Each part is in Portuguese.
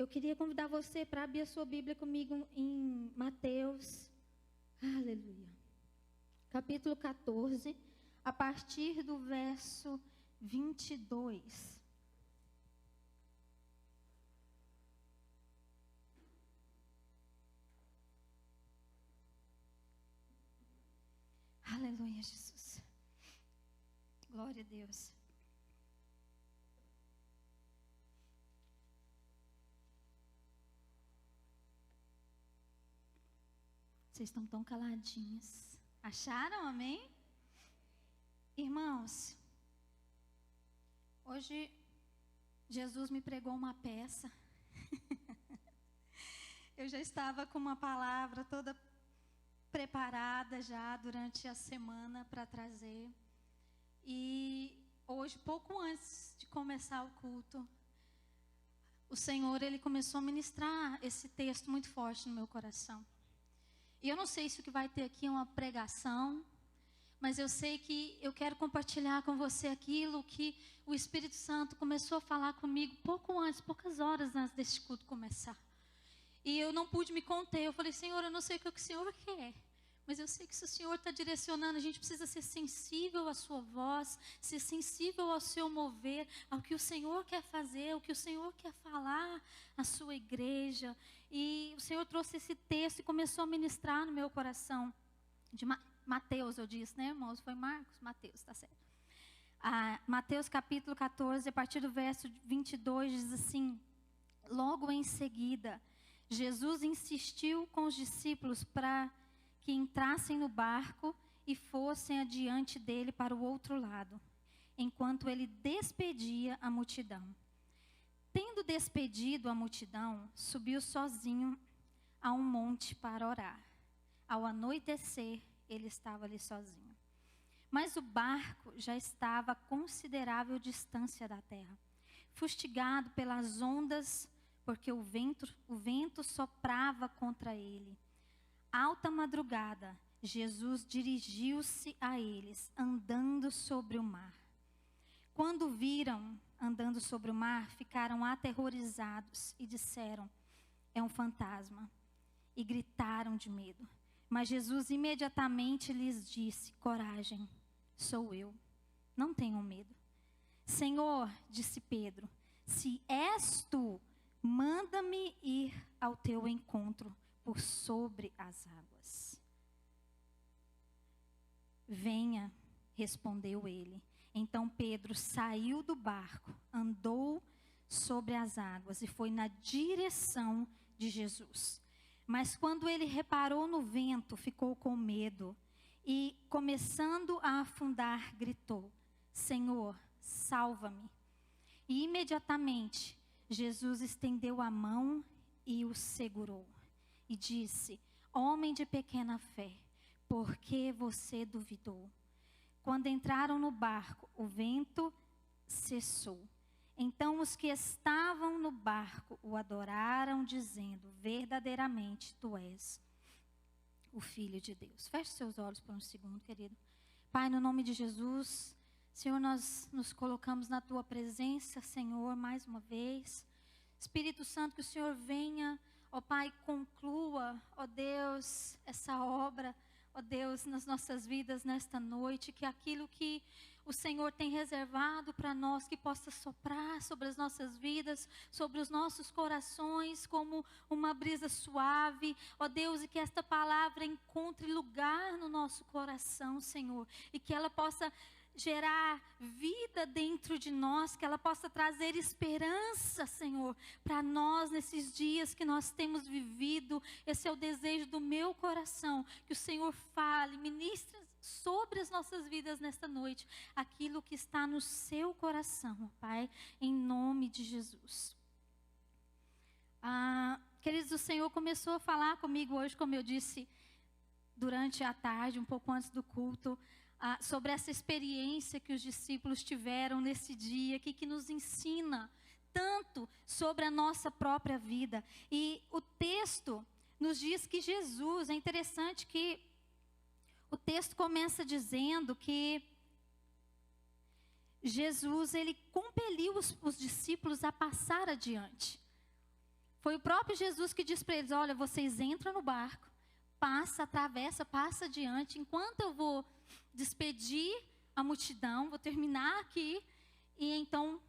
Eu queria convidar você para abrir a sua Bíblia comigo em Mateus, aleluia, capítulo 14, a partir do verso 22. Aleluia, Jesus. Glória a Deus. Vocês estão tão caladinhos. Acharam, amém? Irmãos, hoje Jesus me pregou uma peça. Eu já estava com uma palavra toda preparada já durante a semana para trazer. E hoje, pouco antes de começar o culto, o Senhor, Ele começou a ministrar esse texto muito forte no meu coração. E eu não sei se o que vai ter aqui é uma pregação, mas eu sei que eu quero compartilhar com você aquilo que o Espírito Santo começou a falar comigo pouco antes, poucas horas antes desse culto começar. E eu não pude me conter. Eu falei, Senhor, eu não sei o que o Senhor quer, mas eu sei que se o Senhor está direcionando, a gente precisa ser sensível à sua voz, ser sensível ao seu mover, ao que o Senhor quer fazer, ao que o Senhor quer falar à sua igreja. E o Senhor trouxe esse texto e começou a ministrar no meu coração. De Mateus, eu disse, né, irmãos? Foi Marcos? Mateus, tá certo. Mateus capítulo 14, a partir do verso 22, diz assim: logo em seguida, Jesus insistiu com os discípulos para que entrassem no barco e fossem adiante dele para o outro lado, enquanto ele despedia a multidão. Tendo despedido a multidão, subiu sozinho a um monte para orar. Ao anoitecer, ele estava ali sozinho. Mas o barco já estava a considerável distância da terra, fustigado pelas ondas, porque o vento soprava contra ele. Alta madrugada, Jesus dirigiu-se a eles, andando sobre o mar. Quando viram andando sobre o mar, ficaram aterrorizados e disseram, é um fantasma, e gritaram de medo. Mas Jesus imediatamente lhes disse, coragem, sou eu, não tenham medo. Senhor, disse Pedro, se és tu, manda-me ir ao teu encontro por sobre as águas. Venha, respondeu ele. Então Pedro saiu do barco, andou sobre as águas e foi na direção de Jesus. Mas quando ele reparou no vento, ficou com medo e, começando a afundar, gritou, Senhor, salva-me. E imediatamente Jesus estendeu a mão e o segurou. E disse, homem de pequena fé, por que você duvidou? Quando entraram no barco, o vento cessou. Então os que estavam no barco o adoraram, dizendo, verdadeiramente tu és o Filho de Deus. Feche seus olhos por um segundo, querido. Pai, no nome de Jesus, Senhor, nós nos colocamos na tua presença, Senhor, mais uma vez. Espírito Santo, que o Senhor venha, ó Pai, conclua, ó Deus, essa obra, ó Deus, nas nossas vidas nesta noite, que aquilo que o Senhor tem reservado para nós, que possa soprar sobre as nossas vidas, sobre os nossos corações, como uma brisa suave, ó Deus, e que esta palavra encontre lugar no nosso coração, Senhor, e que ela possa gerar vida dentro de nós, que ela possa trazer esperança, Senhor, para nós nesses dias que nós temos vivido. Esse é o desejo do meu coração, que o Senhor fale, ministre sobre as nossas vidas nesta noite, aquilo que está no seu coração, Pai, em nome de Jesus. Queridos, o Senhor começou a falar comigo hoje, como eu disse, durante a tarde, um pouco antes do culto, sobre essa experiência que os discípulos tiveram nesse dia, que nos ensina tanto sobre a nossa própria vida. E o texto nos diz que Jesus, é interessante que o texto começa dizendo que Jesus, ele compeliu os discípulos a passar adiante. Foi o próprio Jesus que disse para eles: olha, vocês entram no barco, passa, atravessa, passa adiante, enquanto eu vou despedir a multidão, vou terminar aqui, e então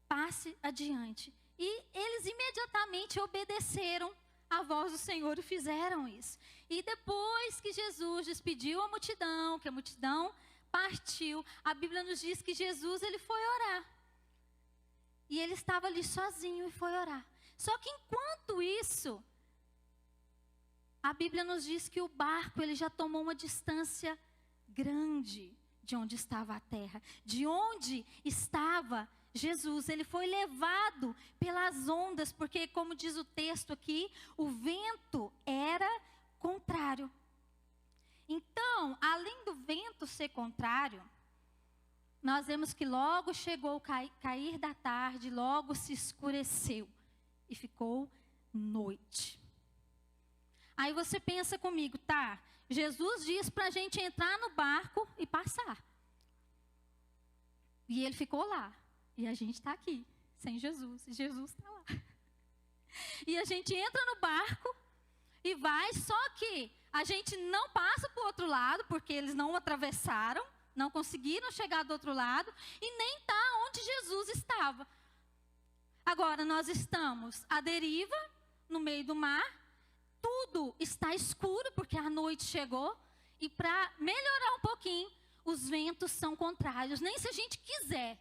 passe adiante. E eles imediatamente obedeceram a voz do Senhor e fizeram isso. E depois que Jesus despediu a multidão, que a multidão partiu, a Bíblia nos diz que Jesus, ele foi orar. E ele estava ali sozinho e foi orar. Só que enquanto isso, a Bíblia nos diz que o barco, ele já tomou uma distância grande de onde estava a terra, de onde estava Jesus. Ele foi levado pelas ondas, porque, como diz o texto aqui, o vento era contrário. Então, além do vento ser contrário, nós vemos que logo chegou o cair da tarde, logo se escureceu e ficou noite. Aí você pensa comigo, tá? Jesus diz para a gente entrar no barco e passar. E ele ficou lá. E a gente está aqui, sem Jesus. E Jesus está lá. E a gente entra no barco e vai, só que a gente não passa para o outro lado, porque eles não atravessaram, não conseguiram chegar do outro lado, e nem está onde Jesus estava. Agora, nós estamos à deriva, no meio do mar, tudo está escuro, porque a noite chegou, e para melhorar um pouquinho, os ventos são contrários. Nem se a gente quiser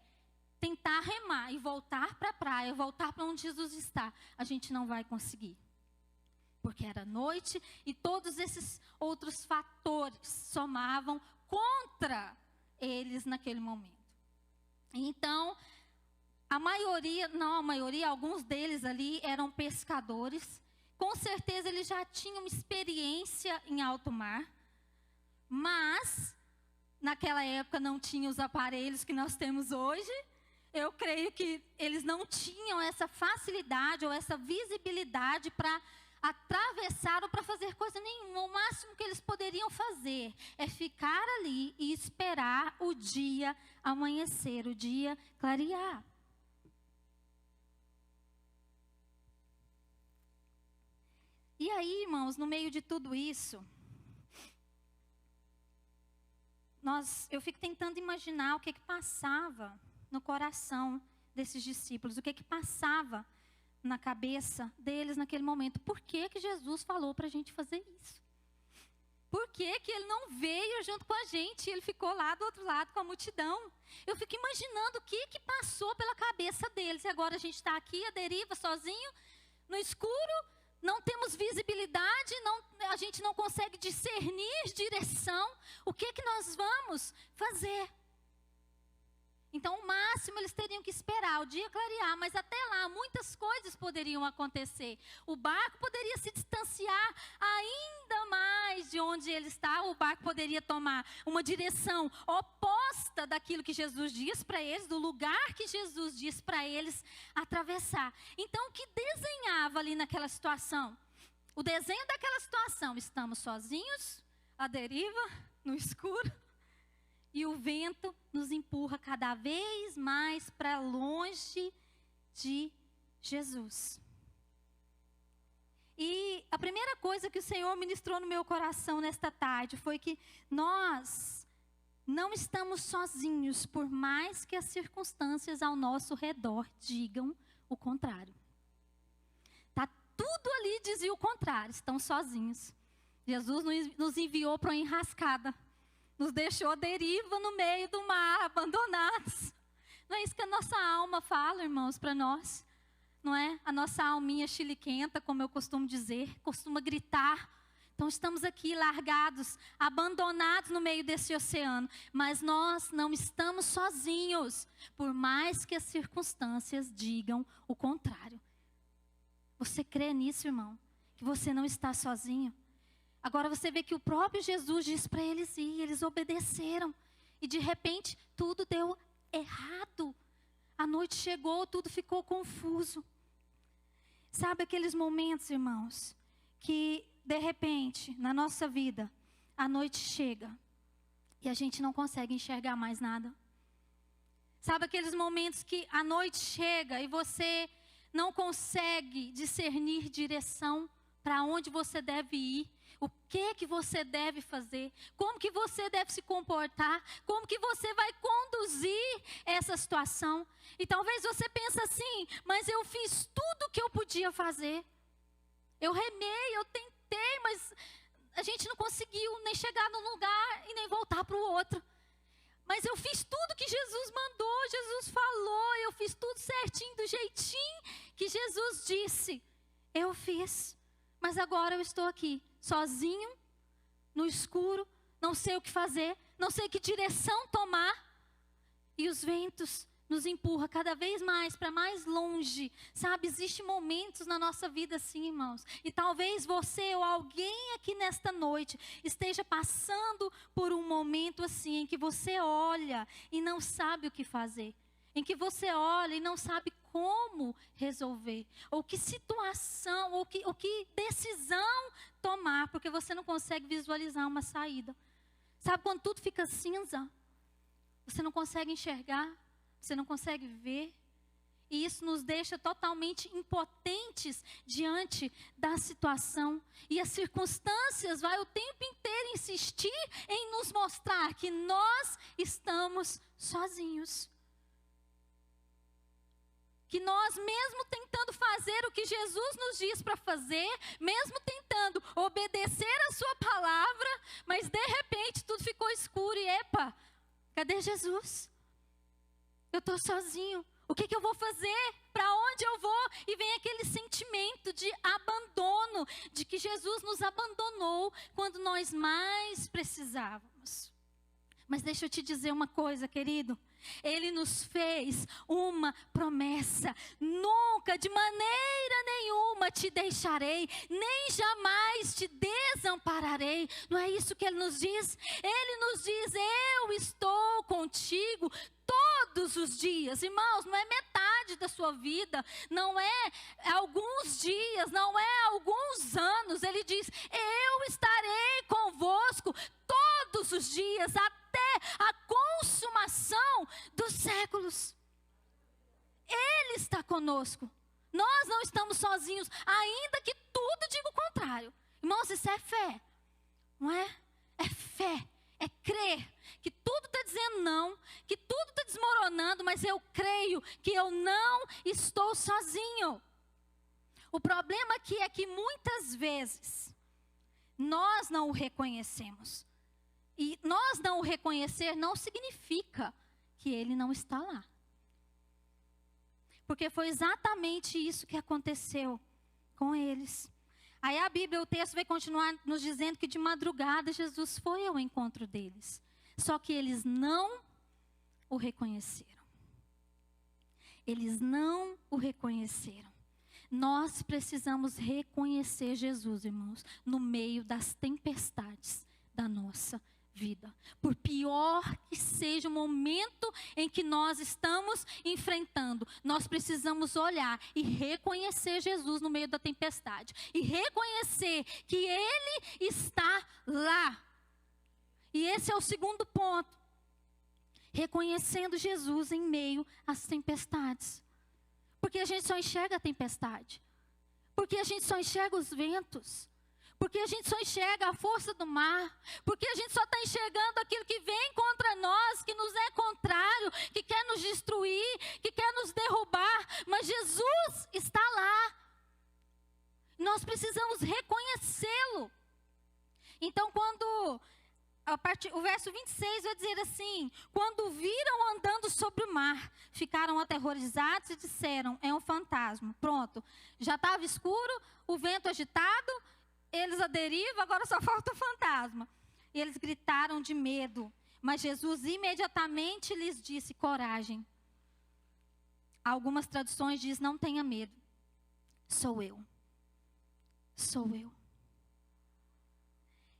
tentar remar e voltar para a praia, voltar para onde Jesus está, a gente não vai conseguir. Porque era noite e todos esses outros fatores somavam contra eles naquele momento. Então, alguns deles ali eram pescadores. Com certeza eles já tinham experiência em alto mar, mas naquela época não tinham os aparelhos que nós temos hoje. Eu creio que eles não tinham essa facilidade ou essa visibilidade para atravessar ou para fazer coisa nenhuma. O máximo que eles poderiam fazer é ficar ali e esperar o dia amanhecer, o dia clarear. E aí, irmãos, no meio de tudo isso, eu fico tentando imaginar o que passava no coração desses discípulos, o que passava na cabeça deles naquele momento. Por que Jesus falou para a gente fazer isso? Por que ele não veio junto com a gente? Ele ficou lá do outro lado com a multidão. Eu fico imaginando o que passou pela cabeça deles. E agora a gente está aqui, à deriva, sozinho, no escuro, não temos visibilidade, a gente não consegue discernir direção. O que nós vamos fazer? Então, o máximo eles teriam que esperar o dia clarear, mas até lá muitas coisas poderiam acontecer. O barco poderia se distanciar ainda mais de onde ele está, o barco poderia tomar uma direção oposta daquilo que Jesus diz para eles, do lugar que Jesus diz para eles atravessar. Então, o que desenhava ali naquela situação? O desenho daquela situação: estamos sozinhos, à deriva, no escuro, e o vento nos empurra cada vez mais para longe de Jesus. E a primeira coisa que o Senhor ministrou no meu coração nesta tarde foi que nós não estamos sozinhos, por mais que as circunstâncias ao nosso redor digam o contrário. Está tudo ali dizia o contrário, estão sozinhos. Jesus nos enviou para uma enrascada. Nos deixou à deriva no meio do mar, abandonados. Não é isso que a nossa alma fala, irmãos, para nós? Não é? A nossa alminha chiliquenta, como eu costumo dizer, costuma gritar. Então estamos aqui largados, abandonados no meio desse oceano. Mas nós não estamos sozinhos, por mais que as circunstâncias digam o contrário. Você crê nisso, irmão? Que você não está sozinho? Agora você vê que o próprio Jesus disse para eles ir, eles obedeceram. E de repente, tudo deu errado. A noite chegou, tudo ficou confuso. Sabe aqueles momentos, irmãos, que de repente, na nossa vida, a noite chega e a gente não consegue enxergar mais nada? Sabe aqueles momentos que a noite chega e você não consegue discernir direção para onde você deve ir, o que você deve fazer, como que você deve se comportar, como que você vai conduzir essa situação. E talvez você pense assim, mas eu fiz tudo o que eu podia fazer. Eu remei, eu tentei, mas a gente não conseguiu nem chegar num lugar e nem voltar para o outro. Mas eu fiz tudo que Jesus mandou, Jesus falou, eu fiz tudo certinho, do jeitinho que Jesus disse. Eu fiz, mas agora eu estou aqui, sozinho, no escuro, não sei o que fazer, não sei que direção tomar. E os ventos nos empurram cada vez mais para mais longe, sabe? Existem momentos na nossa vida assim, irmãos. E talvez você ou alguém aqui nesta noite esteja passando por um momento assim, em que você olha e não sabe o que fazer. Em que você olha e não sabe como resolver. Ou que situação, ou que decisão tomar, porque você não consegue visualizar uma saída. Sabe quando tudo fica cinza? Você não consegue enxergar, você não consegue ver. E isso nos deixa totalmente impotentes diante da situação. E as circunstâncias vai o tempo inteiro insistir em nos mostrar que nós estamos sozinhos. Que nós, mesmo tentando fazer o que Jesus nos diz para fazer, mesmo tentando obedecer a sua palavra, mas de repente tudo ficou escuro e epa, cadê Jesus? Eu estou sozinho, o que eu vou fazer? Para onde eu vou? E vem aquele sentimento de abandono, de que Jesus nos abandonou quando nós mais precisávamos. Mas deixa eu te dizer uma coisa, querido. Ele nos fez uma promessa: nunca, de maneira nenhuma te deixarei, nem jamais te desampararei. Não é isso que ele nos diz? Ele nos diz: eu estou contigo todos os dias. Irmãos, não é metade da sua vida, não é alguns dias, não é alguns anos. Ele diz: eu estarei convosco todos os dias, até a consumação dos séculos. Ele está conosco. Nós não estamos sozinhos, ainda que tudo diga o contrário. Irmãos, isso é fé, não é? É fé, é crer que tudo está dizendo não, que tudo está desmoronando, mas eu creio que eu não estou sozinho. O problema aqui é que muitas vezes nós não o reconhecemos. E nós não o reconhecer não significa que ele não está lá. Porque foi exatamente isso que aconteceu com eles. Aí a Bíblia, o texto vai continuar nos dizendo que de madrugada Jesus foi ao encontro deles. Só que eles não o reconheceram. Eles não o reconheceram. Nós precisamos reconhecer Jesus, irmãos, no meio das tempestades da nossa vida. Por pior que seja o momento em que nós estamos enfrentando, nós precisamos olhar e reconhecer Jesus no meio da tempestade. E reconhecer que Ele está lá. E esse é o segundo ponto. Reconhecendo Jesus em meio às tempestades. Porque a gente só enxerga a tempestade. Porque a gente só enxerga os ventos. Porque a gente só enxerga a força do mar. Porque a gente só está enxergando aquilo que vem contra nós, que nos é contrário, que quer nos destruir, que quer nos derrubar. Mas Jesus está lá. Nós precisamos reconhecê-lo. Então, quando o verso 26 vai dizer assim: quando viram andando sobre o mar, ficaram aterrorizados e disseram: é um fantasma. Pronto, já estava escuro, o vento agitado, eles à deriva, agora só falta o fantasma. E eles gritaram de medo, mas Jesus imediatamente lhes disse: coragem. Algumas traduções dizem: não tenha medo, sou eu. Sou eu.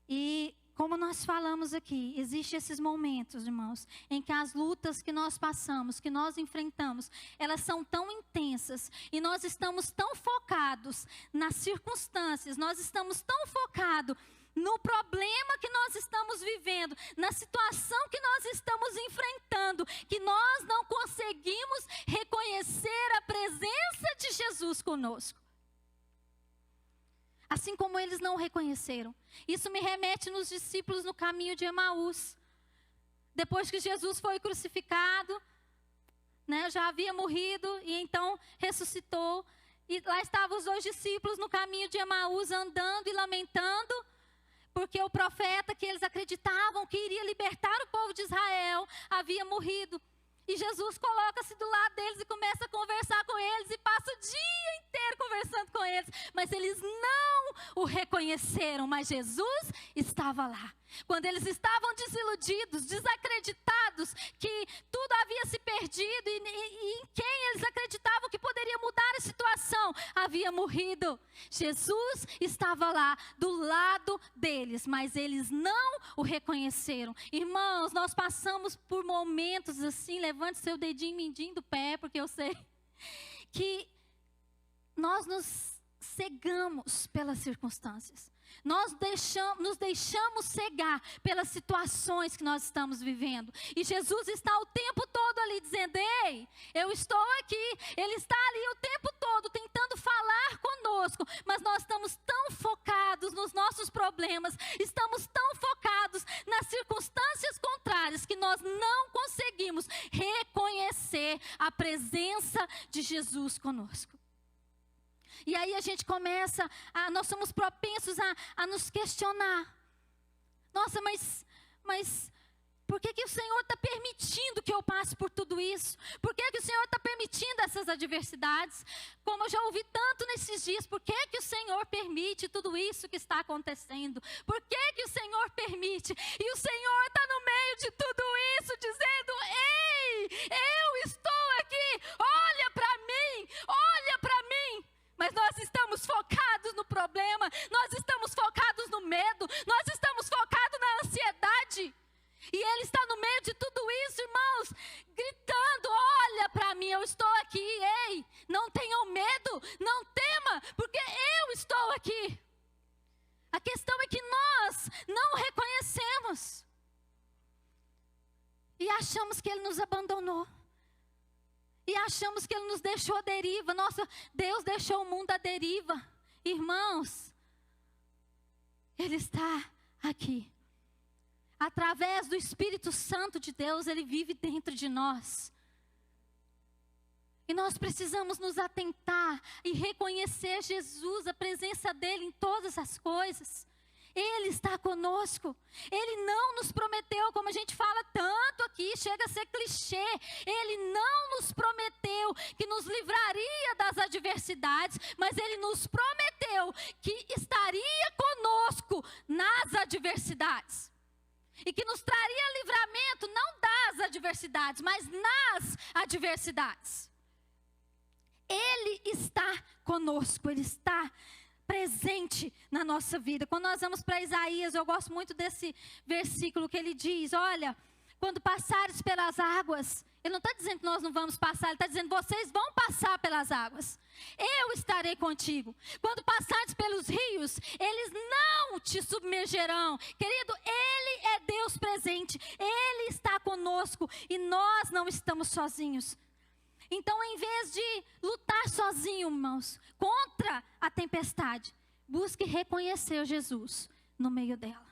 E como nós falamos aqui, existem esses momentos, irmãos, em que as lutas que nós passamos, que nós enfrentamos, elas são tão intensas e nós estamos tão focados nas circunstâncias, nós estamos tão focados no problema que nós estamos vivendo, na situação que nós estamos enfrentando, que nós não conseguimos reconhecer a presença de Jesus conosco. Assim como eles não reconheceram. Isso me remete nos discípulos no caminho de Emaús. Depois que Jesus foi crucificado, né, já havia morrido e então ressuscitou. E lá estavam os 2 discípulos no caminho de Emaús andando e lamentando, porque o profeta que eles acreditavam que iria libertar o povo de Israel havia morrido. E Jesus coloca-se do lado deles e começa a conversar com eles e passa o dia inteiro conversando com eles. Mas eles não o reconheceram, mas Jesus estava lá. Quando eles estavam desiludidos, desacreditados, que tudo havia se perdido e em quem eles acreditavam que poderia mudar a situação havia morrido. Jesus estava lá do lado deles, mas eles não o reconheceram. Irmãos, nós passamos por momentos assim, levante seu dedinho mindinho do pé, porque eu sei que nós nos cegamos pelas circunstâncias. Nós nos deixamos cegar pelas situações que nós estamos vivendo. E Jesus está o tempo todo ali dizendo: ei, eu estou aqui. Ele está ali o tempo todo tentando falar conosco. Mas nós estamos tão focados nos nossos problemas, estamos tão focados nas circunstâncias contrárias, que nós não conseguimos reconhecer a presença de Jesus conosco. E aí a gente começa, nós somos propensos a nos questionar. Nossa, mas por que o Senhor está permitindo que eu passe por tudo isso? Por que o Senhor está permitindo essas adversidades? Como eu já ouvi tanto nesses dias, por que o Senhor permite tudo isso que está acontecendo? Por que o Senhor permite? E o Senhor está no meio de tudo isso, dizendo: ei, eu estou aqui, olha para mim, olha para mim. Mas nós estamos focados no problema, nós estamos focados no medo, nós estamos focados na ansiedade. E Ele está no meio de tudo isso, irmãos, gritando: olha para mim, eu estou aqui, ei, não tenham medo, não tema, porque eu estou aqui. A questão é que nós não reconhecemos e achamos que Ele nos abandonou. E achamos que Ele nos deixou à deriva. Nossa, Deus deixou o mundo à deriva. Irmãos, Ele está aqui. Através do Espírito Santo de Deus, Ele vive dentro de nós. E nós precisamos nos atentar e reconhecer Jesus, a presença dEle em todas as coisas. Ele está conosco. Ele não nos prometeu, como a gente fala tanto aqui, chega a ser clichê. Ele não nos prometeu que nos livraria das adversidades, mas Ele nos prometeu que estaria conosco nas adversidades. E que nos traria livramento não das adversidades, mas nas adversidades. Ele está conosco, Ele está presente na nossa vida. Quando nós vamos para Isaías, eu gosto muito desse versículo que ele diz: olha, quando passares pelas águas, ele não está dizendo que nós não vamos passar, ele está dizendo: vocês vão passar pelas águas, eu estarei contigo. Quando passares pelos rios, eles não te submergerão. Querido, Ele é Deus presente, Ele está conosco e nós não estamos sozinhos. Então, em vez de lutar sozinho, irmãos, contra a tempestade, busque reconhecer Jesus no meio dela.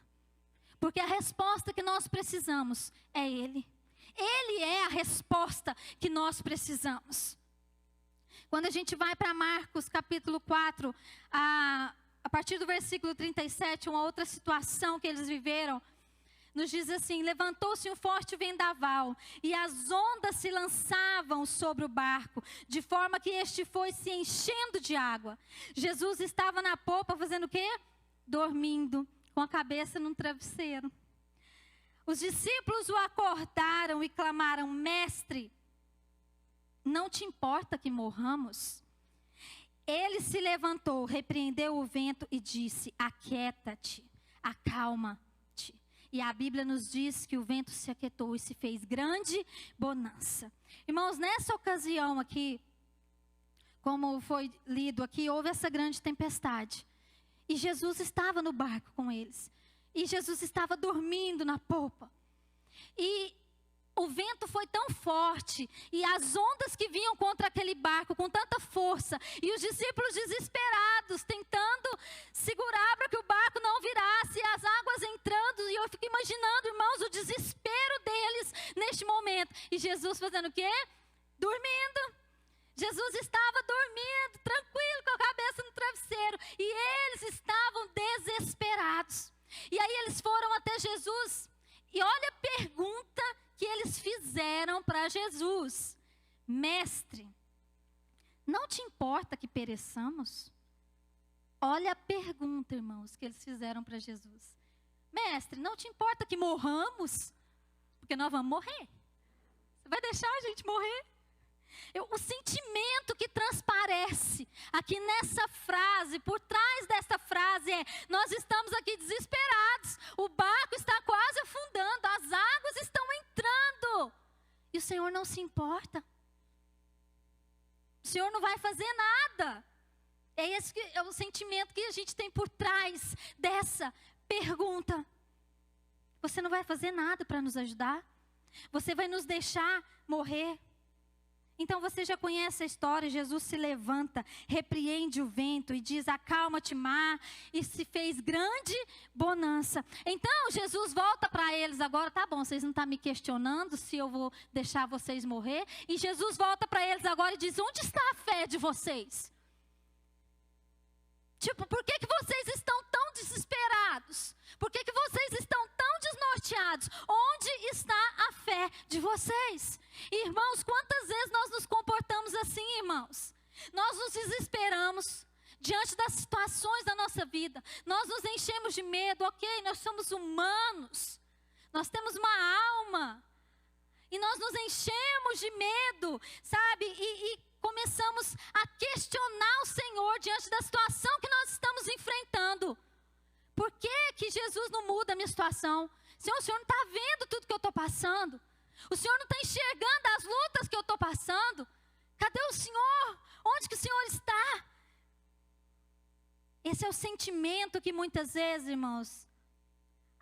Porque a resposta que nós precisamos é Ele. Ele é a resposta que nós precisamos. Quando a gente vai para Marcos capítulo 4, a partir do versículo 37, uma outra situação que eles viveram, nos diz assim: levantou-se um forte vendaval, e as ondas se lançavam sobre o barco, de forma que este foi se enchendo de água. Jesus estava na popa fazendo o quê? Dormindo, com a cabeça num travesseiro. Os discípulos o acordaram e clamaram: mestre, não te importa que morramos? Ele se levantou, repreendeu o vento e disse: aquieta-te, acalma-te. E a Bíblia nos diz que o vento se aquietou e se fez grande bonança. Irmãos, nessa ocasião aqui, como foi lido aqui, houve essa grande tempestade. E Jesus estava no barco com eles. E Jesus estava dormindo na popa. E o vento foi tão forte, e as ondas que vinham contra aquele barco com tanta força, e os discípulos desesperados, tentando segurar para que o barco não virasse, e as águas entrando, e eu fico imaginando, irmãos, o desespero deles neste momento. E Jesus fazendo o quê? Dormindo. Jesus estava dormindo, tranquilo, com a cabeça no travesseiro, e eles estavam desesperados. E aí eles foram até Jesus, e olha a pergunta que eles fizeram para Jesus: Mestre, não te importa que pereçamos? Olha a pergunta, irmãos, que eles fizeram para Jesus. Mestre, não te importa que morramos? Porque nós vamos morrer. Você vai deixar a gente morrer? O sentimento que transparece aqui nessa frase, por trás dessa frase é: nós estamos aqui desesperados, o barco está quase afundando, as águas estão entrando, e o Senhor não se importa, o Senhor não vai fazer nada. Esse é o sentimento que a gente tem por trás dessa pergunta. Você não vai fazer nada para nos ajudar? Você vai nos deixar morrer? Então você já conhece a história. Jesus se levanta, repreende o vento e diz: acalma-te, mar, e se fez grande bonança. Então Jesus volta para eles agora: tá bom, vocês não estão me questionando se eu vou deixar vocês morrer. E Jesus volta para eles agora e diz: onde está a fé de vocês? Tipo, por que vocês estão tão desesperados? Por que vocês estão tão desnorteados? Onde está a fé de vocês? Irmãos, quantas vezes nós nos comportamos assim, irmãos? Nós nos desesperamos diante das situações da nossa vida. Nós nos enchemos de medo, ok, nós somos humanos. Nós temos uma alma. E nós nos enchemos de medo, sabe? E começamos a questionar o Senhor diante da situação que nós estamos enfrentando. Por que Jesus não muda a minha situação? Senhor, o Senhor não está vendo tudo que eu estou passando? O Senhor não está enxergando as lutas que eu estou passando? Cadê o Senhor? Onde que o Senhor está? Esse é o sentimento que muitas vezes, irmãos,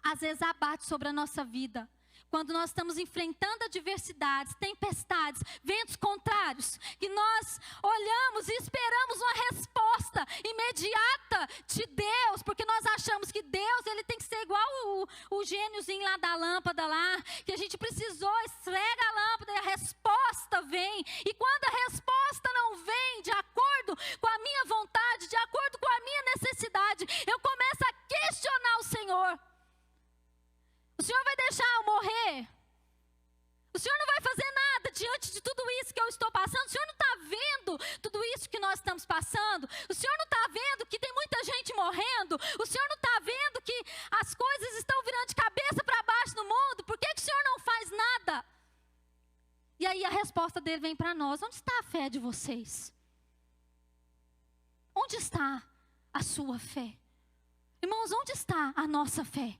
às vezes abate sobre a nossa vida. Quando nós estamos enfrentando adversidades, tempestades, ventos contrários, que nós olhamos e esperamos uma resposta imediata de Deus, porque nós achamos que Deus, ele tem que ser igual o gêniozinho lá da lâmpada lá, que a gente precisou, esfrega a lâmpada e a resposta vem. E quando a resposta não vem de acordo com a minha vontade, de acordo com a minha necessidade, eu começo a questionar o Senhor. O Senhor vai deixar eu morrer? O Senhor não vai fazer nada diante de tudo isso que eu estou passando? O Senhor não está vendo tudo isso que nós estamos passando? O Senhor não está vendo que tem muita gente morrendo? O Senhor não está vendo que as coisas estão virando de cabeça para baixo no mundo? Por que o Senhor não faz nada? E aí a resposta dele vem para nós: onde está a fé de vocês? Onde está a sua fé? Irmãos, onde está a nossa fé?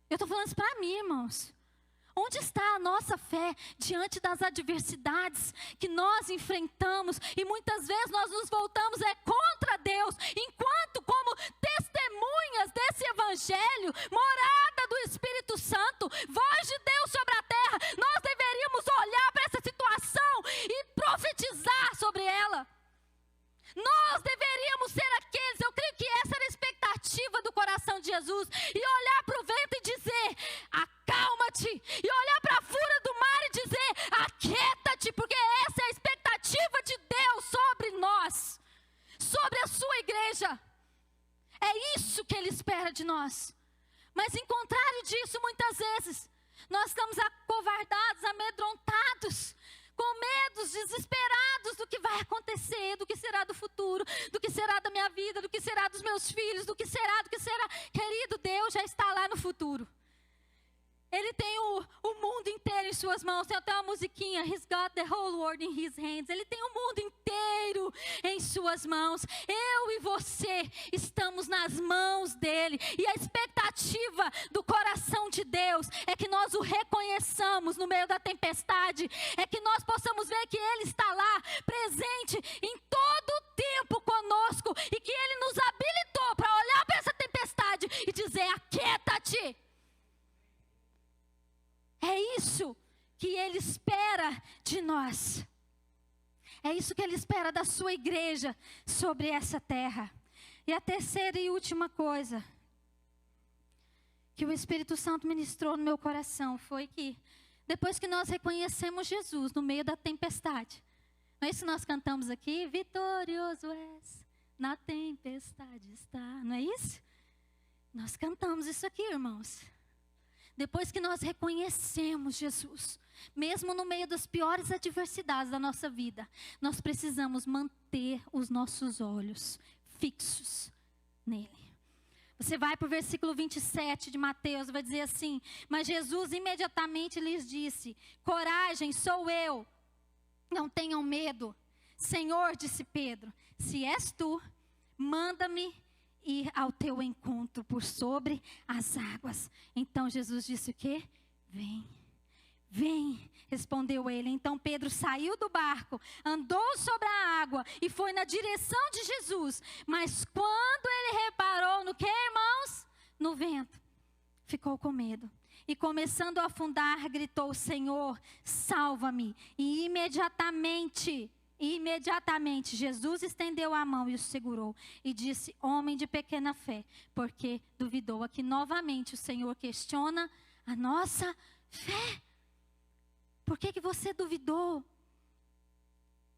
Eu estou falando isso para mim, irmãos. Onde está a nossa fé diante das adversidades que nós enfrentamos? E muitas vezes nós nos voltamos contra Deus, enquanto como testemunhas desse evangelho, morada do Espírito Santo, voz de Deus sobre a terra, nós deveríamos olhar para essa situação e profetizar sobre ela. Nós deveríamos ser aqueles, eu creio que essa era a expectativa do coração de Jesus, e olhar para o vento e dizer: acalma-te, e olhar para a fúria do mar e dizer: aquieta-te, porque essa é a expectativa de Deus sobre nós, sobre a sua igreja. É isso que Ele espera de nós. Mas em contrário disso, muitas vezes, nós estamos acovardados, amedrontados, com medos, desesperados do que vai acontecer, do que será do futuro, do que será da minha vida, do que será dos meus filhos, do que será. Querido, Deus já está lá no futuro. Ele tem o mundo inteiro em suas mãos. Tem até uma musiquinha: He's got the whole world in his hands. Ele tem o mundo inteiro em suas mãos. Eu e você estamos nas mãos dele. E a expectativa do coração de Deus é que nós o reconheçamos no meio da tempestade. É que nós possamos ver que ele está lá, presente em todo o tempo conosco. E que ele nos habilitou para olhar para aquieta-te. É isso que Ele espera de nós. É isso que Ele espera da sua igreja sobre essa terra. E a terceira e última coisa que o Espírito Santo ministrou no meu coração foi que depois que nós reconhecemos Jesus no meio da tempestade, não é isso que nós cantamos aqui? Vitorioso és, na tempestade está, não é isso? Nós cantamos isso aqui, irmãos. Depois que nós reconhecemos Jesus, mesmo no meio das piores adversidades da nossa vida, nós precisamos manter os nossos olhos fixos nele. Você vai para o versículo 27 de Mateus, vai dizer assim: mas Jesus imediatamente lhes disse: coragem, sou eu, não tenham medo. Senhor, disse Pedro, se és tu, manda-me ir ao teu encontro por sobre as águas. Então Jesus disse o quê? Vem. Vem, respondeu ele. Então Pedro saiu do barco, andou sobre a água e foi na direção de Jesus. Mas quando ele reparou no que, irmãos? No vento, ficou com medo. E começando a afundar, gritou: Senhor, salva-me. E imediatamente Jesus estendeu a mão e o segurou. E disse: homem de pequena fé, porque duvidou? Aqui novamente o Senhor questiona a nossa fé. Por que você duvidou?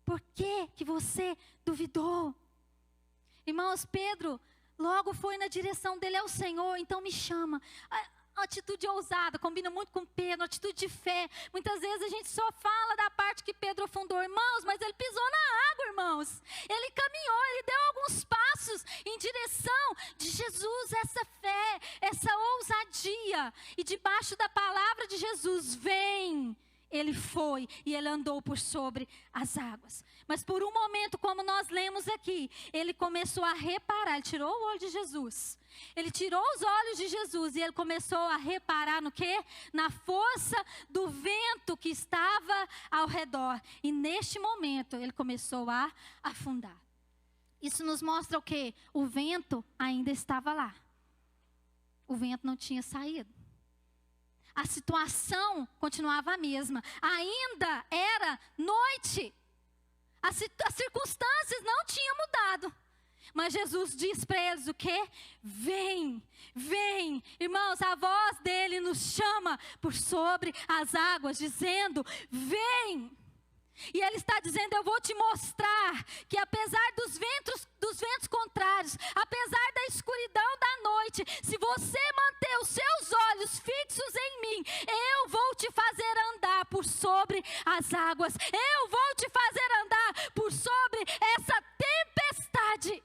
Por que você duvidou? Irmãos, Pedro logo foi na direção dele ao Senhor, então me chama. A atitude ousada, combina muito com Pedro, atitude de fé. Muitas vezes a gente só fala da parte que Pedro afundou, irmãos, mas ele pisou na água, irmãos. Ele caminhou, ele deu alguns passos em direção de Jesus, essa fé, essa ousadia. E debaixo da palavra de Jesus, vem. Ele foi e ele andou por sobre as águas. Mas por um momento, como nós lemos aqui, ele começou a reparar, ele tirou o olho de Jesus. Ele tirou os olhos de Jesus e ele começou a reparar no quê? Na força do vento que estava ao redor. E neste momento ele começou a afundar. Isso nos mostra o quê? O vento ainda estava lá. O vento não tinha saído. A situação continuava a mesma. Ainda era noite. As circunstâncias não tinham mudado. Mas Jesus diz para eles o quê? Vem, vem. Irmãos, a voz dele nos chama por sobre as águas, dizendo: vem. E ele está dizendo: eu vou te mostrar que apesar dos ventos contrários, apesar da escuridão da noite, se você manter os seus olhos fixos em mim, eu vou te fazer andar por sobre as águas. Eu vou te fazer andar por sobre essa tempestade.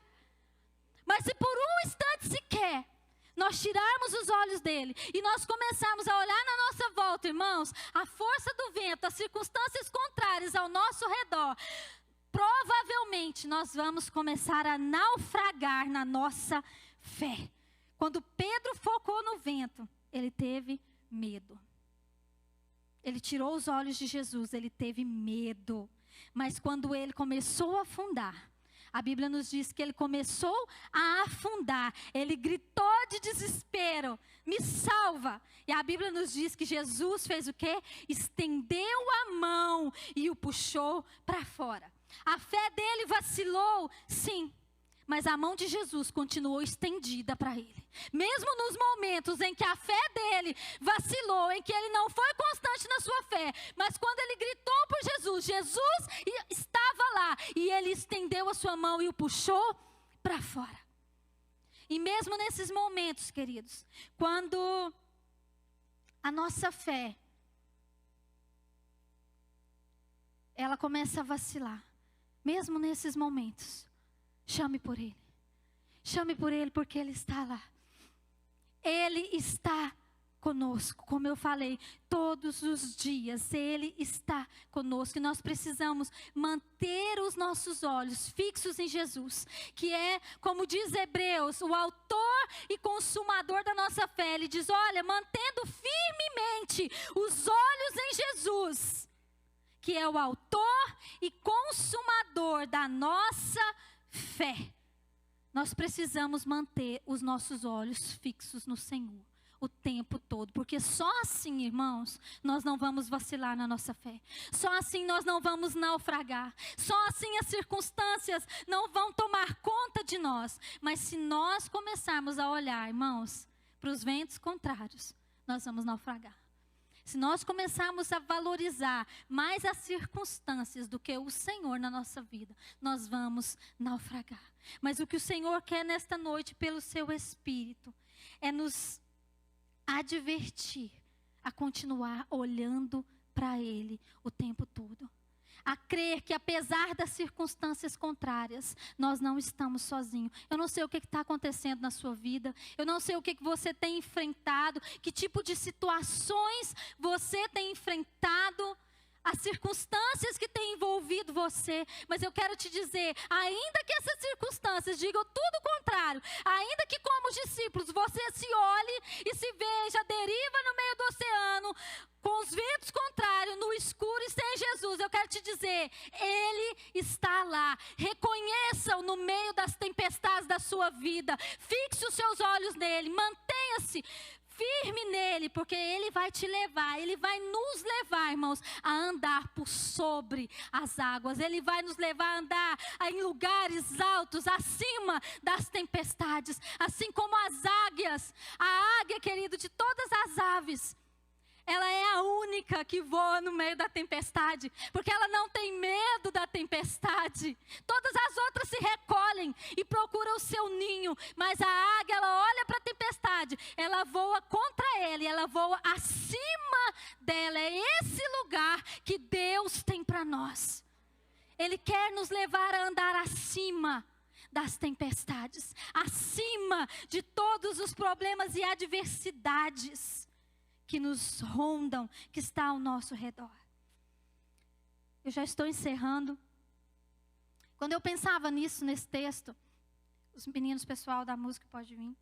Mas se por um instante sequer nós tirarmos os olhos dele e nós começarmos a olhar na nossa volta, irmãos, a força do vento, as circunstâncias contrárias ao nosso redor, provavelmente nós vamos começar a naufragar na nossa fé. Quando Pedro focou no vento, ele teve medo. Ele tirou os olhos de Jesus, ele teve medo. Mas quando ele começou a afundar, a Bíblia nos diz que ele começou a afundar. Ele gritou de desespero: me salva. E a Bíblia nos diz que Jesus fez o quê? Estendeu a mão e o puxou para fora. A fé dele vacilou, sim. Mas a mão de Jesus continuou estendida para ele. Mesmo nos momentos em que a fé dele vacilou, em que ele não foi constante na sua fé, mas quando ele gritou por Jesus, Jesus estava lá e ele estendeu a sua mão e o puxou para fora. E mesmo nesses momentos, queridos, quando a nossa fé ela começa a vacilar, mesmo nesses momentos, chame por ele. Chame por ele, porque ele está lá. Ele está conosco, como eu falei, todos os dias ele está conosco. E nós precisamos manter os nossos olhos fixos em Jesus, que é, como diz Hebreus, o autor e consumador da nossa fé. Ele diz: olha, mantendo firmemente os olhos em Jesus, que é o autor e consumador da nossa fé. Nós precisamos manter os nossos olhos fixos no Senhor o tempo todo, porque só assim, irmãos, nós não vamos vacilar na nossa fé. Só assim nós não vamos naufragar. Só assim as circunstâncias não vão tomar conta de nós. Mas se nós começarmos a olhar, irmãos, para os ventos contrários, nós vamos naufragar. Se nós começarmos a valorizar mais as circunstâncias do que o Senhor na nossa vida, nós vamos naufragar. Mas o que o Senhor quer nesta noite, pelo seu Espírito, é nos advertir a continuar olhando para Ele o tempo todo. A crer que apesar das circunstâncias contrárias, nós não estamos sozinhos. Eu não sei o que está acontecendo na sua vida. Eu não sei o que você tem enfrentado. Que tipo de situações você tem enfrentado. As circunstâncias que têm envolvido você. Mas eu quero te dizer, ainda que essas circunstâncias digam tudo o contrário, ainda que como os discípulos você se olhe e se veja à deriva no meio do oceano, com os ventos contrários, no escuro e sem Jesus, eu quero te dizer, Ele está lá. Reconheça-o no meio das tempestades da sua vida. Fixe os seus olhos nele, mantenha-se firme nele, porque Ele vai te levar, Ele vai nos levar, irmãos, a andar por sobre as águas. Ele vai nos levar a andar em lugares altos, acima das tempestades, assim como as águias. A águia, querido, de todas as aves, ela é a única que voa no meio da tempestade, porque ela não tem medo da tempestade. Todas as outras se recolhem e procuram o seu ninho, mas a águia, ela olha para a tempestade, ela voa contra ela, ela voa acima dela. É esse lugar que Deus tem para nós. Ele quer nos levar a andar acima das tempestades, acima de todos os problemas e adversidades que nos rondam, que está ao nosso redor. Eu já estou encerrando. Quando eu pensava nisso, nesse texto, os meninos, pessoal da música, pode vir.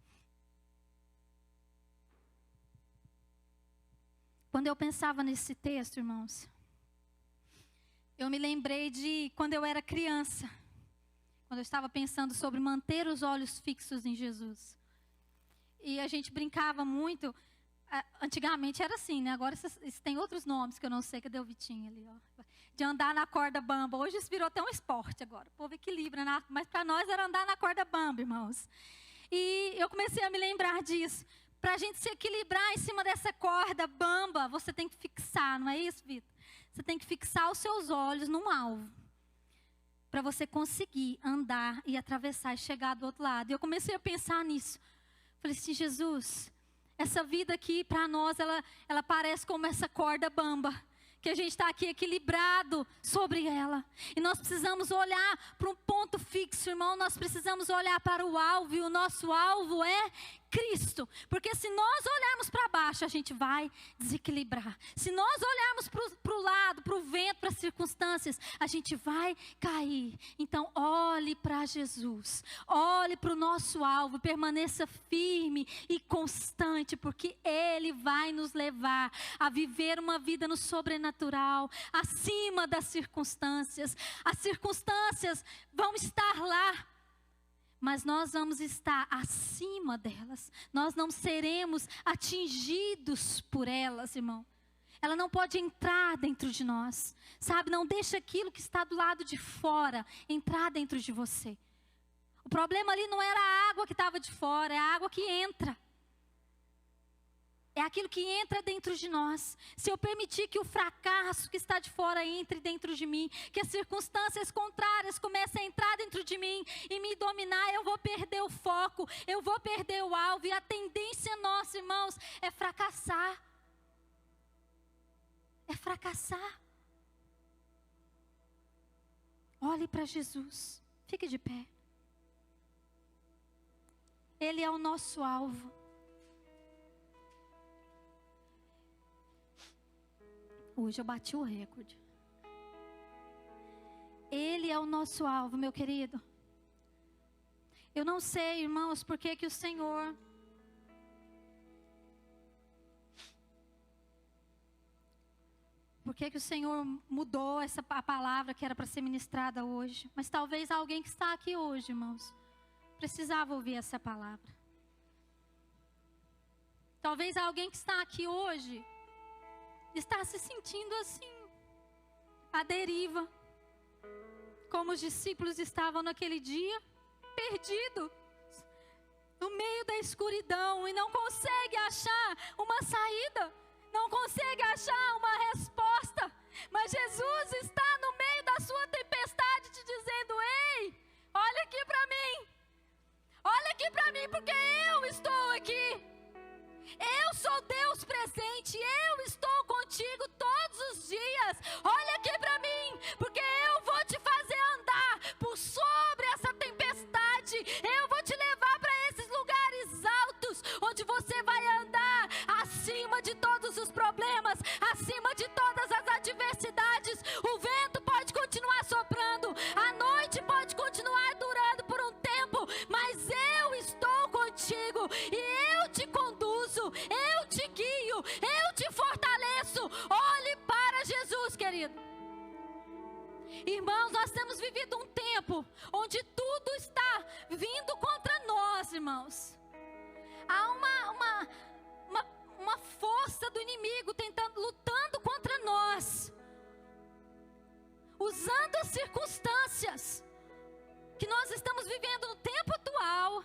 Quando eu pensava nesse texto, irmãos, eu me lembrei de quando eu era criança, quando eu estava pensando sobre manter os olhos fixos em Jesus. E a gente brincava muito. Antigamente era assim, né? Agora isso tem outros nomes que eu não sei. Cadê o Vitinho ali, ó? De andar na corda bamba. Hoje isso virou até um esporte agora. O povo equilibra, né? Mas para nós era andar na corda bamba, irmãos. E eu comecei a me lembrar disso. Para a gente se equilibrar em cima dessa corda bamba, você tem que fixar, não é isso, Vitor? Você tem que fixar os seus olhos num alvo, para você conseguir andar e atravessar e chegar do outro lado. E eu comecei a pensar nisso. Falei assim, Jesus, essa vida aqui para nós, ela parece como essa corda bamba, que a gente está aqui equilibrado sobre ela. E nós precisamos olhar para um ponto fixo, irmão. Nós precisamos olhar para o alvo, e o nosso alvo é Cristo. Porque se nós olharmos para baixo, a gente vai desequilibrar. Se nós olharmos para o lado, para o vento, para as circunstâncias, a gente vai cair. Então olhe para Jesus, olhe para o nosso alvo, permaneça firme e constante, porque Ele vai nos levar a viver uma vida no sobrenatural, acima das circunstâncias. As circunstâncias vão estar lá, mas nós vamos estar acima delas. Nós não seremos atingidos por elas, irmão. Ela não pode entrar dentro de nós, sabe? Não deixa aquilo que está do lado de fora entrar dentro de você. O problema ali não era a água que estava de fora, é a água que entra. É aquilo que entra dentro de nós. Se eu permitir que o fracasso que está de fora entre dentro de mim, que as circunstâncias contrárias comecem a entrar dentro de mim e me dominar, eu vou perder o foco, eu vou perder o alvo. E a tendência nossa, irmãos, é fracassar. É fracassar. Olhe para Jesus. Fique de pé. Ele é o nosso alvo. Hoje eu bati o recorde. Ele é o nosso alvo, meu querido. Eu não sei, irmãos, por que o Senhor mudou a palavra que era para ser ministrada hoje. Mas talvez alguém que está aqui hoje, irmãos, precisava ouvir essa palavra. Talvez alguém que está aqui hoje está se sentindo assim, à deriva, como os discípulos estavam naquele dia, perdido no meio da escuridão e não consegue achar uma saída, não consegue achar uma resposta. Mas Jesus está no meio da sua tempestade te dizendo: ei, olha aqui para mim, porque eu estou aqui. Eu sou Deus presente, eu estou contigo todos os dias. Olha aqui para mim, porque eu vou te fazer andar por sobre essa tempestade. Eu vou te levar para esses lugares altos, onde você vai andar acima de todos os problemas, acima de todas as adversidades. O vento pode continuar soprando, a noite pode continuar durando por um tempo, mas eu estou contigo e eu te conduzo, eu te guio, eu te fortaleço. Olhe para Jesus, querido. Irmãos, nós temos vivido um tempo onde tudo está vindo contra nós, irmãos. Há uma força do inimigo lutando contra nós, usando as circunstâncias que nós estamos vivendo no tempo atual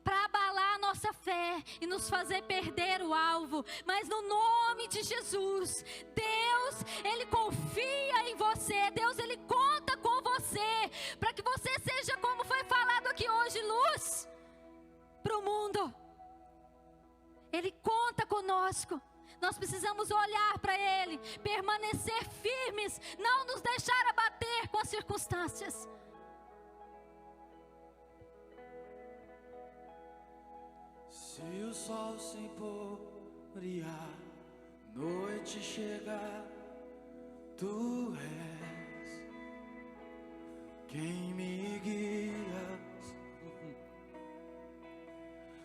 para abalar a nossa fé e nos fazer perder o alvo. Mas no nome de Jesus, Deus, Ele confia em você. Deus, Ele conta com você, para que você seja, como foi falado aqui hoje, luz para o mundo. Ele conta conosco. Nós precisamos olhar para Ele, permanecer firmes, não nos deixar abater com as circunstâncias. Se o sol se pôr e a noite chegar, tu és quem me guias.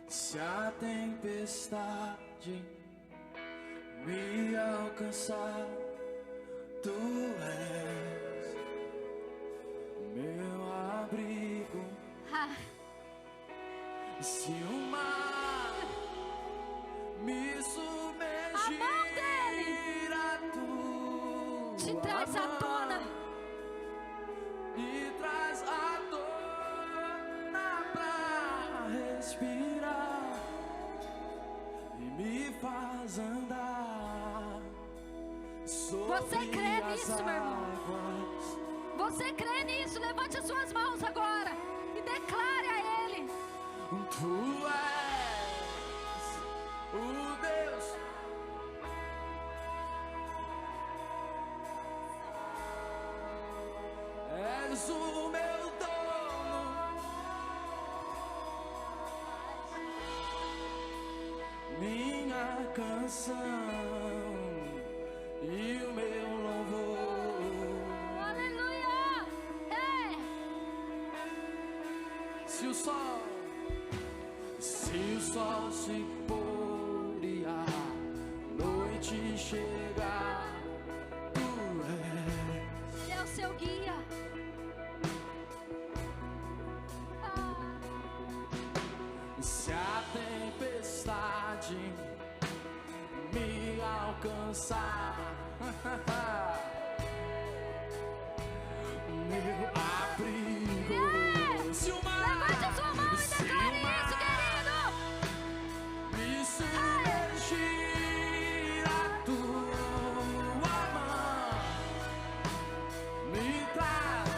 Se a tempestade me alcançar, tu és meu abrigo. Se o mar me submergir, a mão dele te traz à tona e traz à tona pra respirar e me faz andar sobre Você crê as nisso, meu irmão? águas. Você crê nisso? Levante as suas mãos agora e declare a Ele: Tu és o Deus, és o meu dono, minha canção e o meu louvor. aleluia! Ei! Se o sol se pôr e a noite chegar, tu és. Ele é o seu guia. Se a tempestade me alcançar, meu abrigo. Se o mar, Levante a sua mão e declare isso, querido. me submergir, a tua mão me traz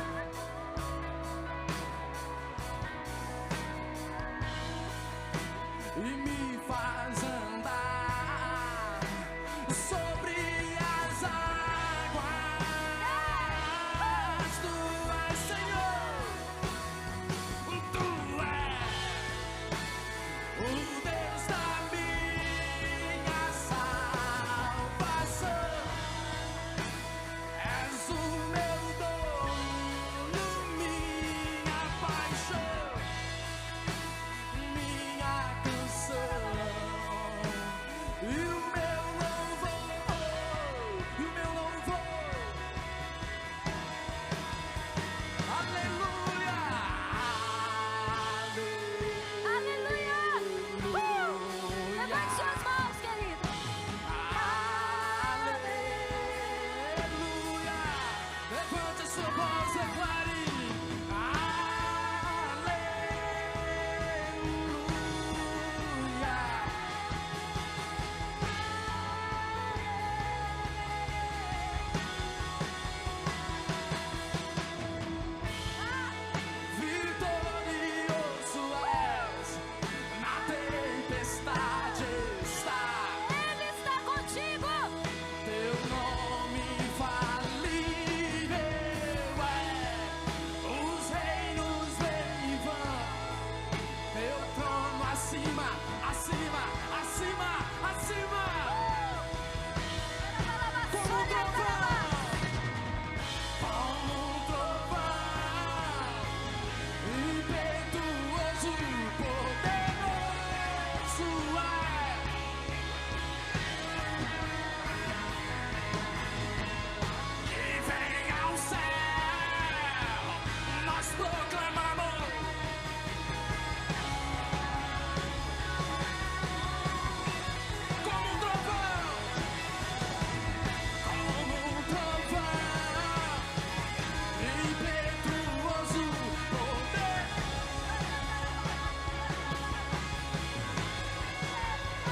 e me faz andar sobre as águas.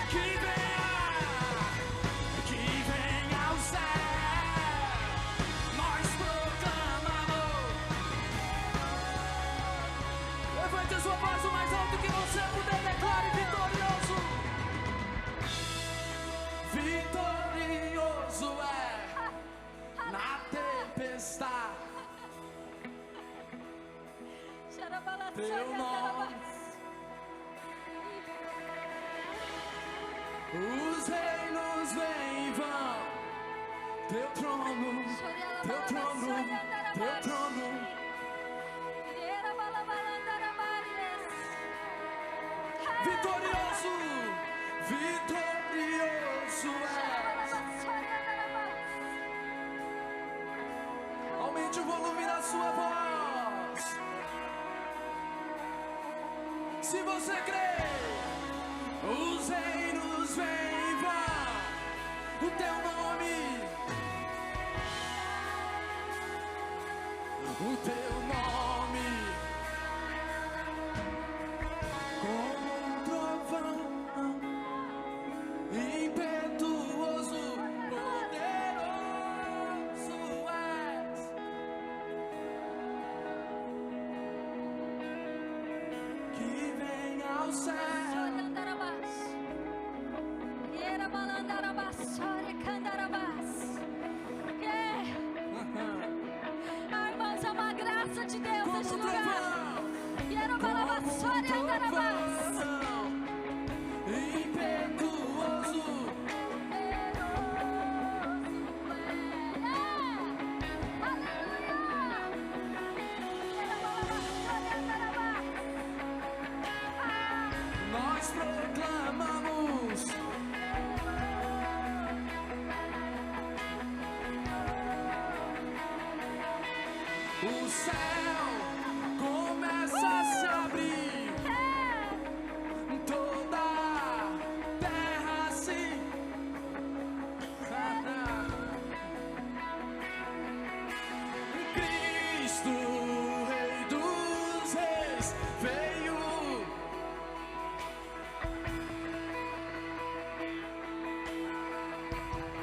que venha ao céu. Nós proclamamos. Levante a sua voz o mais alto que você puder, declare vitorioso. Vitorioso é na tempestade. Teu nome. Os reinos vêm e vão. Teu trono, teu trono, teu trono. Vitorioso, vitorioso és. Aumente o volume da sua voz. Se você crê, os reinos vêm e vão. O teu nome, o teu nome, como um trovão, impetuoso, poderoso és. Que venha ao céu. Irmãos, é uma graça de Deus neste lugar. Impetuoso. Nós proclamamos. O céu começa a se abrir. Toda a terra se. Cristo, Rei dos Reis, veio.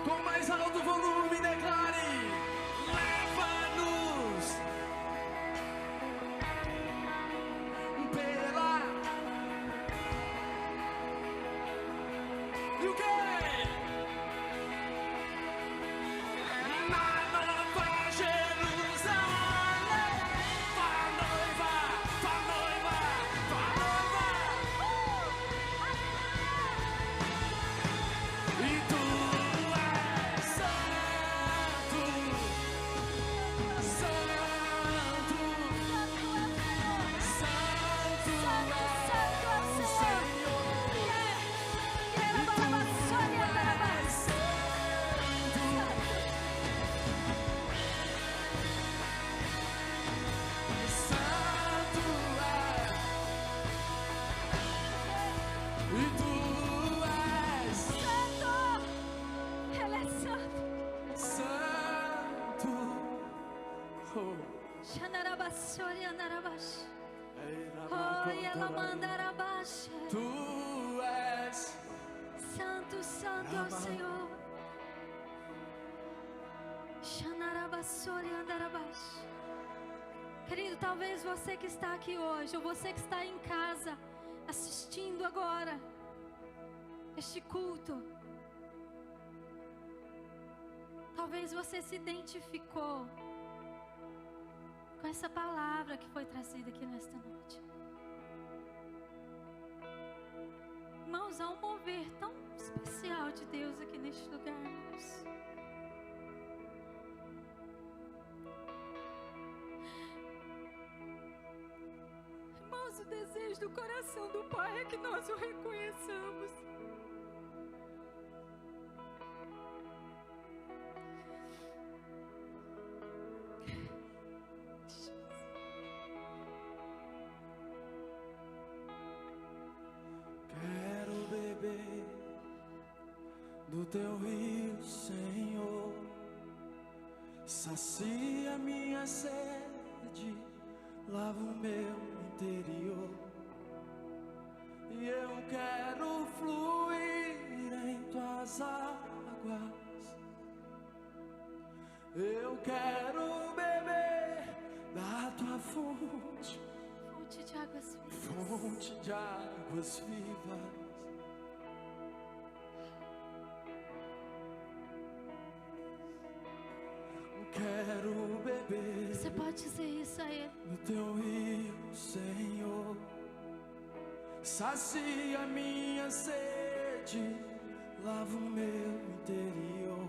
Com mais alto volume, declare: leva-nos pela. E o quê? Na Nova Jerusalém, vá noiva, vá noiva, vá noiva. E tu és santo, santo, santo é o Senhor. Tu és Santo, santo é o Senhor. Querido, talvez você que está aqui hoje, ou você que está em casa, assistindo agora este culto, talvez você se identificou com essa palavra que foi trazida aqui nesta noite. Irmãos, há um mover tão especial de Deus aqui neste lugar, irmãos. Irmãos, o desejo do coração do Pai é que nós o reconheçamos. do teu rio, Senhor, sacia minha sede, lava o meu interior E eu quero fluir em tuas águas. Eu quero beber da tua fonte. Fonte de águas vivas. Fonte de águas vivas. Quero beber. Você pode dizer isso a Ele. No teu rio, Senhor. Sacia minha sede, lava o meu interior.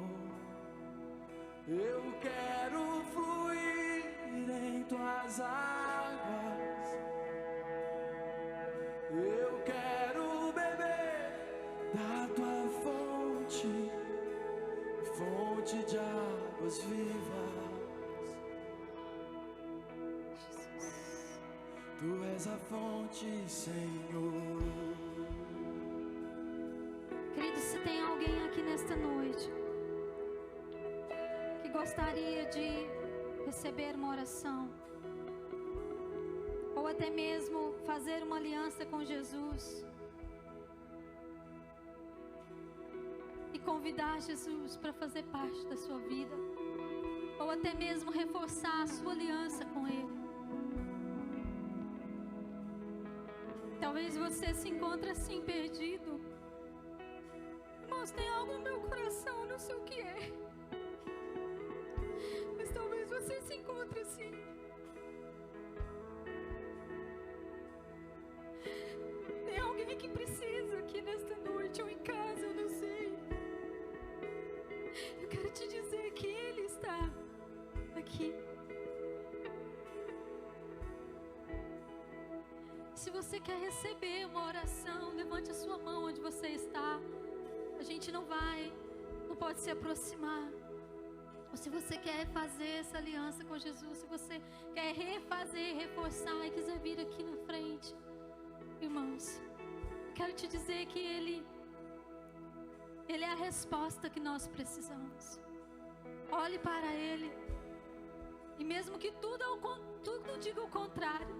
Eu quero fluir em tuas águas. Eu quero beber da tua fonte, fonte de águas vivas. Tu és a fonte, Senhor. Querido, se tem alguém aqui nesta noite que gostaria de receber uma oração, ou até mesmo fazer uma aliança com Jesus e convidar Jesus para fazer parte da sua vida, ou até mesmo reforçar a sua aliança com Ele. Talvez você se encontre assim perdido. Irmãos, tem algo no meu coração, eu não sei o que é. Mas talvez você se encontre assim. Tem alguém que precisa aqui nesta noite ou em casa, eu não sei. Eu quero te dizer que Ele está aqui. Se você quer receber uma oração, levante a sua mão onde você está. A gente não pode se aproximar. Ou se você quer fazer essa aliança com Jesus, se você quer refazer, reforçar e quiser vir aqui na frente, irmãos, eu quero te dizer que Ele é a resposta que nós precisamos. Olhe para Ele, e mesmo que tudo diga o contrário,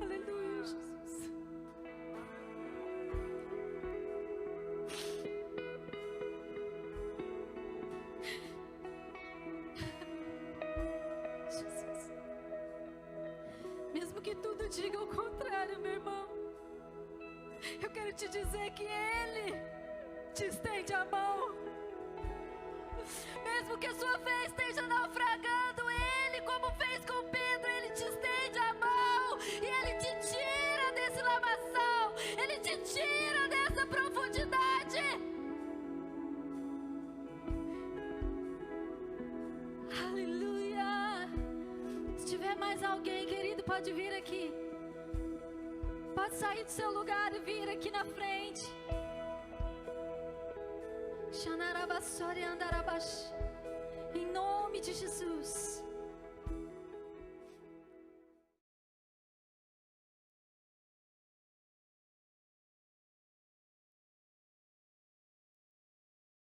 aleluia, Jesus. Jesus. Mesmo que tudo diga o contrário, meu irmão, eu quero te dizer que Ele te estende a mão. Mesmo que a sua fé esteja naufragando, Ele, como fez com Pedro, Ele te estende a mão e Ele te tira desse lamaçal, Ele te tira dessa profundidade. Aleluia. Se tiver mais alguém, querido, pode vir aqui. Pode sair do seu lugar e vir aqui na frente. Em nome de Jesus.